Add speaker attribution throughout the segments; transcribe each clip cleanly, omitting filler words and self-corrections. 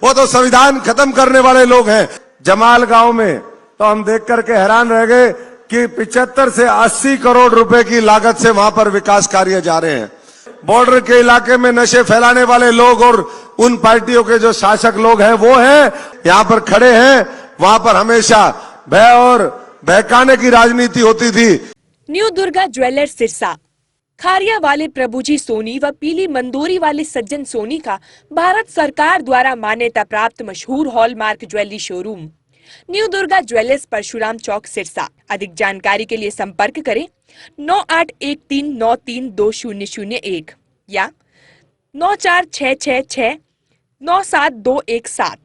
Speaker 1: वो तो संविधान खत्म करने वाले लोग हैं। जमाल गांव में तो हम देख करके हैरान रह गए कि 75 से 80 करोड़ रुपए की लागत से वहां पर विकास कार्य जा रहे हैं। बॉर्डर के इलाके में नशे फैलाने वाले लोग और उन पार्टियों के जो शासक लोग हैं वो हैं, यहाँ पर खड़े हैं। वहां पर हमेशा भय और बहकाने की राजनीति होती थी।
Speaker 2: न्यू दुर्गा ज्वेलर्स सिरसा, खारिया वाले प्रभुजी सोनी व पीली मंदोरी वाले सज्जन सोनी का भारत सरकार द्वारा मान्यता प्राप्त मशहूर hallmark jewellery showroom new Durga jewellers, Parshuram Chowk, Sirsa. अधिक जानकारी के लिए संपर्क करें 9813932001 या 9466697217।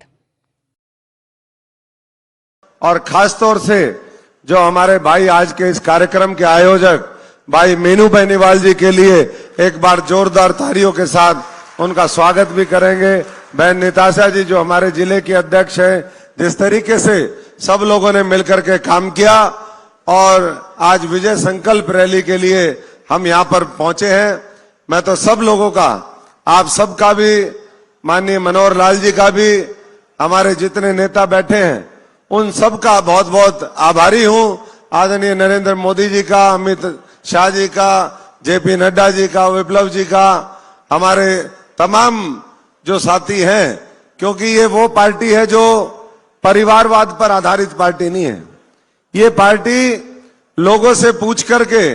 Speaker 1: और खास तौर से जो हमारे भाई आज के इस कार्यक्रम के आयोजक भाई मीनू बेनीवाल जी के लिए एक बार जोरदार तालियों के साथ उनका स्वागत भी करेंगे। बहन निताशा जी जो हमारे जिले के अध्यक्ष हैं, जिस तरीके से सब लोगों ने मिलकर के काम किया और आज विजय संकल्प रैली के लिए हम यहाँ पर पहुंचे हैं। मैं तो सब लोगों का, आप सबका भी, माननीय मनोहर लाल जी का भी, हमारे जितने नेता बैठे हैं उन सब का बहुत बहुत आभारी हूं। आदरणीय नरेंद्र मोदी जी का, अमित शाह जी का, जेपी नड्डा जी का, विप्लव जी का, हमारे तमाम जो साथी हैं, क्योंकि ये वो पार्टी है जो परिवारवाद पर आधारित पार्टी नहीं है। ये पार्टी लोगों से पूछ करके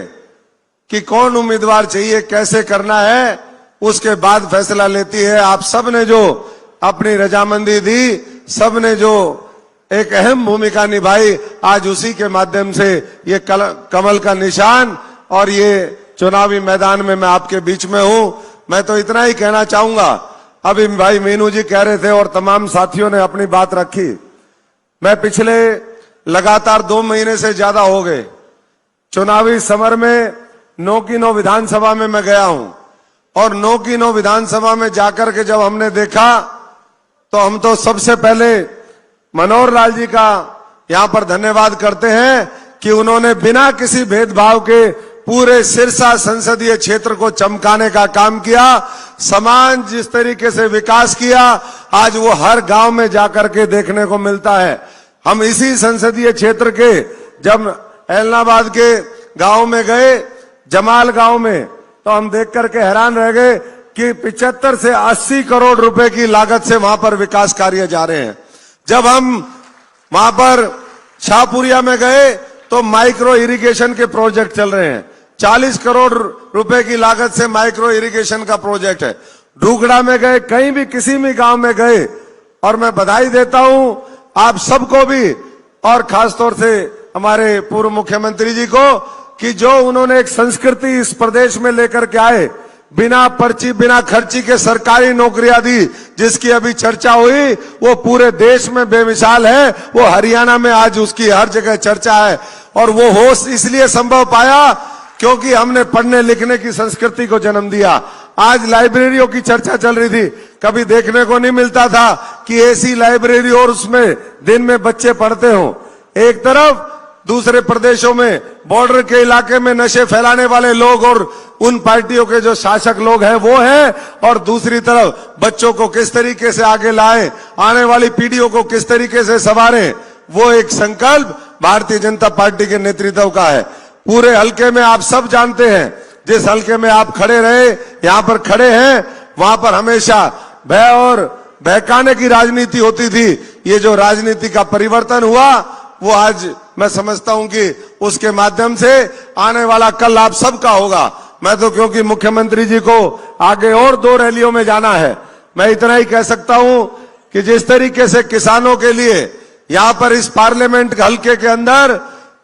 Speaker 1: कि कौन उम्मीदवार चाहिए, कैसे करना है, उसके बाद फैसला लेती है। आप सब ने जो अपनी रजामंदी दी, सब ने जो एक अहम भूमिका निभाई, आज उसी के माध्यम से ये कमल का निशान और ये चुनावी मैदान में मैं आपके बीच में हूं। मैं तो इतना ही कहना चाहूंगा, अभी भाई मीनू जी कह रहे थे और तमाम साथियों ने अपनी बात रखी। मैं पिछले लगातार 2 महीने से ज्यादा हो गए चुनावी समर में 9 की 9 विधानसभा में मैं गया हूं और 9 की 9 विधानसभा में जाकर के जब हमने देखा तो हम तो सबसे पहले मनोहर लाल जी का यहां पर धन्यवाद करते हैं कि उन्होंने बिना किसी भेदभाव के पूरे सिरसा संसदीय क्षेत्र को चमकाने का काम किया। समान जिस तरीके से विकास किया, आज वो हर गांव में जाकर के देखने को मिलता है। हम इसी संसदीय क्षेत्र के जब एलनाबाद के गांव में गए, जमाल गांव में, तो हम देख करके हैरान रह गए कि 75 से 80 करोड़ रुपए की लागत से वहां पर विकास कार्य जा रहे हैं। जब हम वहां पर शाहपुरिया में गए तो माइक्रो इरिगेशन के प्रोजेक्ट चल रहे हैं। 40 करोड़ रुपए की लागत से माइक्रो इरिगेशन का प्रोजेक्ट है। ढूकड़ा में गए, कहीं भी किसी भी गांव में गए, और मैं बधाई देता हूं आप सबको भी और खास तौर से हमारे पूर्व मुख्यमंत्री जी को कि जो उन्होंने एक संस्कृति इस प्रदेश में लेकर के आए, बिना पर्ची बिना खर्ची के सरकारी नौकरियां दी, जिसकी अभी चर्चा हुई, वो पूरे देश में बेमिसाल है। वो हरियाणा में आज उसकी हर जगह चर्चा है और वो होश इसलिए संभव पाया क्योंकि हमने पढ़ने लिखने की संस्कृति को जन्म दिया। आज लाइब्रेरियों की चर्चा चल रही थी, कभी देखने को नहीं मिलता था कि ऐसी लाइब्रेरी और उसमें दिन में बच्चे पढ़ते हो। एक तरफ दूसरे प्रदेशों में बॉर्डर के इलाके में नशे फैलाने वाले लोग और उन पार्टियों के जो शासक लोग हैं वो हैं, और दूसरी तरफ बच्चों को किस तरीके से आगे लाएं, आने वाली पीढ़ियों को किस तरीके से संवारें, वो एक संकल्प भारतीय जनता पार्टी के नेतृत्व का है। पूरे हल्के में आप सब जानते हैं, जिस हल्के में आप खड़े रहे, यहाँ पर खड़े हैं, वहां पर हमेशा भय और बहकाने की राजनीति होती थी। ये जो राजनीति का परिवर्तन हुआ वो आज मैं समझता हूं कि उसके माध्यम से आने वाला कल आप सबका होगा। मैं तो क्योंकि मुख्यमंत्री जी को आगे और 2 रैलियों में जाना है, मैं इतना ही कह सकता हूं कि जिस तरीके से किसानों के लिए यहां पर इस पार्लियामेंट हल्के के अंदर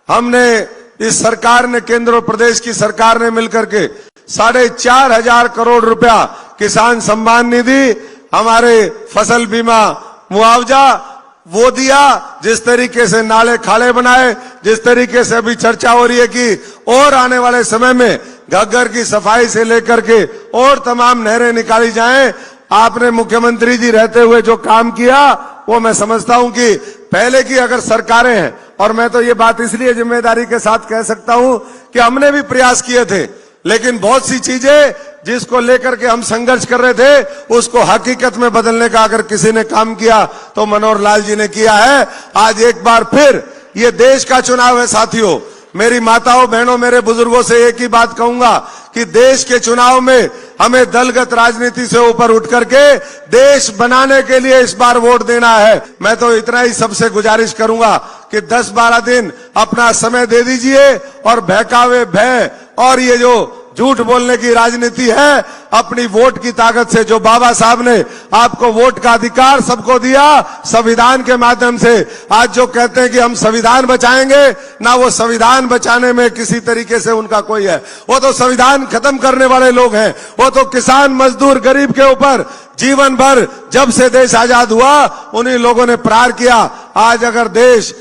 Speaker 1: हमने, इस सरकार ने, केंद्र और प्रदेश की सरकार ने मिलकर के 4,500 करोड़ रुपया किसान सम्मान निधि, हमारे फसल बीमा मुआवजा वो दिया, जिस तरीके से नाले खाले बनाए, जिस तरीके से अभी चर्चा हो रही है कि और आने वाले समय में घग्गर की सफाई से लेकर के और तमाम नहरें निकाली जाएं। आपने मुख्यमंत्री जी रहते हुए जो काम किया वो मैं समझता हूं कि पहले की अगर सरकारें हैं, और मैं तो ये बात इसलिए जिम्मेदारी के साथ कह सकता हूं कि हमने भी प्रयास किए थे, लेकिन बहुत सी चीजें जिसको लेकर के हम संघर्ष कर रहे थे उसको हकीकत में बदलने का अगर किसी ने काम किया तो मनोहर लाल जी ने किया है। आज एक बार फिर ये देश का चुनाव है साथियों। मेरी माताओं बहनों मेरे बुजुर्गों से एक ही बात कहूंगा कि देश के चुनाव में हमें दलगत राजनीति से ऊपर उठ करके देश बनाने के लिए इस बार वोट देना है। मैं तो इतना ही सबसे गुजारिश करूंगा कि 10-12 दिन अपना समय दे दीजिए और बहकावे भय और ये जो झूठ बोलने की राजनीति है, अपनी वोट की ताकत से, जो बाबा साहब ने आपको वोट का अधिकार सबको दिया संविधान के माध्यम से, आज जो कहते हैं कि हम संविधान बचाएंगे, ना वो संविधान बचाने में किसी तरीके से उनका कोई है, वो तो संविधान खत्म करने वाले लोग हैं। वो तो किसान मजदूर गरीब के ऊपर जीवन भर जब से देश आजाद हुआ उन्हीं लोगों ने प्रहार किया। आज अगर देश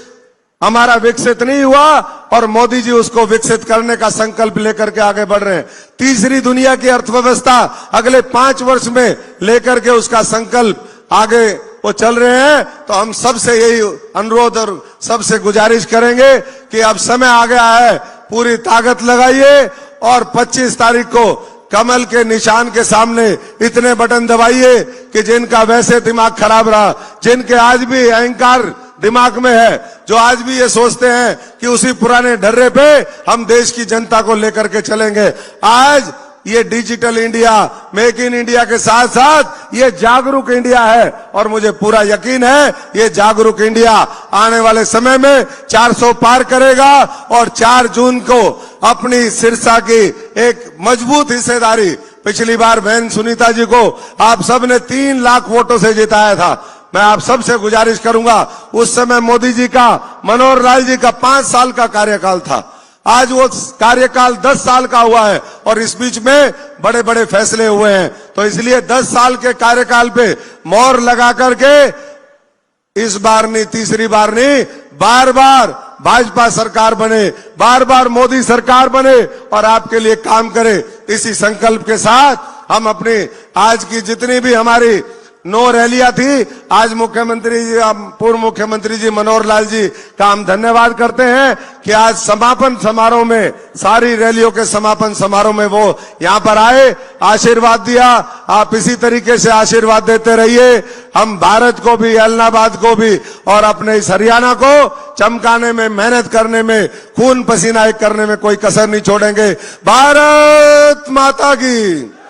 Speaker 1: हमारा विकसित नहीं हुआ और मोदी जी उसको विकसित करने का संकल्प लेकर के आगे बढ़ रहे हैं, तीसरी दुनिया की अर्थव्यवस्था अगले 5 वर्ष में लेकर के उसका संकल्प आगे वो चल रहे हैं, तो हम सबसे यही अनुरोध और सबसे गुजारिश करेंगे कि अब समय आ गया है, पूरी ताकत लगाइए और 25 तारीख को कमल के निशान के सामने इतने बटन दबाइए कि जिनका वैसे दिमाग खराब रहा, जिनके आज भी अहंकार दिमाग में है, जो आज भी ये सोचते हैं कि उसी पुराने ढर्रे पे हम देश की जनता को लेकर के चलेंगे। आज ये digital India, make in India के साथ साथ ये जागरूक इंडिया है और मुझे पूरा यकीन है ये जागरूक इंडिया आने वाले समय में 400 पार करेगा और 4 जून को अपनी सिरसा की एक मजबूत हिस्सेदारी, पिछली बार बहन सुनीता जी को आप सब ने 3 लाख वोटों से जिताया था। मैं आप सबसे गुजारिश करूंगा, उस समय मोदी जी का, मनोहर लाल जी का 5 साल का कार्यकाल था, आज वो कार्यकाल 10 साल का हुआ है और इस बीच में बड़े बड़े फैसले हुए हैं। तो इसलिए 10 साल के कार्यकाल पे मोहर लगा करके इस बार नहीं, तीसरी बार नहीं, बार बार भाजपा सरकार बने, बार बार मोदी सरकार बने और आपके लिए काम करे। इसी संकल्प के साथ हम अपनी आज की जितनी भी हमारी 9 रैलियां थी, आज मुख्यमंत्री जी, पूर्व मुख्यमंत्री जी मनोहर लाल जी का हम धन्यवाद करते हैं कि आज समापन समारोह में, सारी रैलियों के समापन समारोह में वो यहां पर आए, आशीर्वाद दिया। आप इसी तरीके से आशीर्वाद देते रहिए, हम भारत को भी, इलाहाबाद को भी और अपने इस हरियाणा को चमकाने में, मेहनत करने में, खून पसीना एक करने में कोई कसर नहीं छोड़ेंगे। भारत माता की।